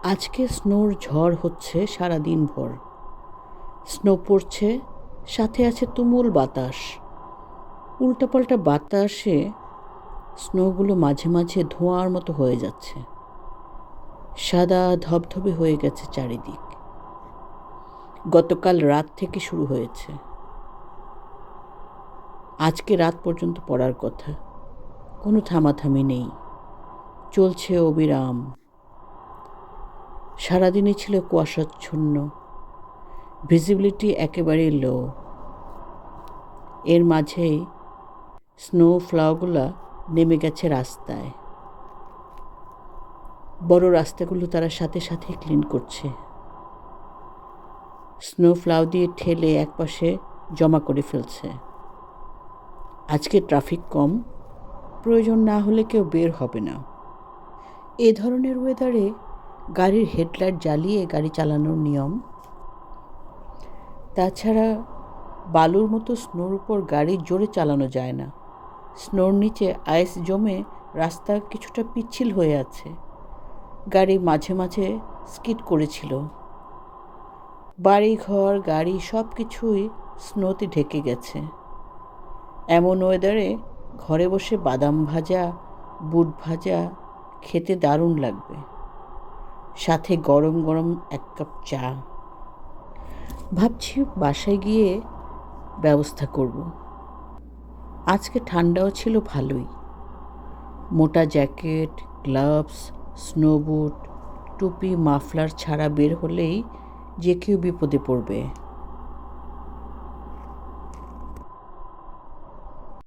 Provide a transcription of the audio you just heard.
আজকে স্নোর ঝড় হচ্ছে সারাদিন ভর। স্নো পড়ছে, সাথে আছে তুমুল বাতাস। উল্টাপাল্টা বাতাসে স্নোগুলো মাঝে মাঝে ধোঁয়ার মতো হয়ে যাচ্ছে। সাদা ধবধবে হয়ে গেছে চারিদিক। গতকাল রাত থেকে শুরু হয়েছে, আজকে রাত পর্যন্ত পড়ার কথা। কোনো থামাথামি নেই, চলছে অবিরাম। সারাদিনই ছিল কুয়াশাচ্ছন্ন, ভিজিবিলিটি একেবারেই লো। এর মাঝেই স্নো ফ্লাওয়ারগুলো নেমে গেছে রাস্তায়। বড় রাস্তাগুলো তারা সাথে সাথে ক্লিন করছে। স্নো ফ্লাও দিয়ে ঠেলে একপাশে জমা করে ফেলছে। আজকে ট্রাফিক কম, প্রয়োজন না হলে কেউ বের হবে না। এ ধরনের ওয়েদারে গাড়ির হেডলাইট জ্বালিয়ে গাড়ি চালানোর নিয়ম। তাছাড়া বালুর মতো স্নোর উপর গাড়ি জোরে চালানো যায় না। স্নোর নিচে আইস জমে রাস্তা কিছুটা পিচ্ছিল হয়ে আছে। গাড়ি মাঝে মাঝে স্কিড করেছিল। বাড়িঘর, গাড়ি সব কিছুই স্নোতে ঢেকে গেছে। এমন ওয়েদারে ঘরে বসে বাদাম ভাজা, বুট ভাজা খেতে দারুণ লাগবে, সাথে গরম গরম এক কাপ চা। ভাবছি বাসায় গিয়ে ব্যবস্থা করব। আজকে ঠান্ডাও ছিল ভালোই। মোটা জ্যাকেট, গ্লাভস, স্নো বুট, টুপি, মাফলার ছাড়া বের হলেই যে কেউ বিপদে পড়বে।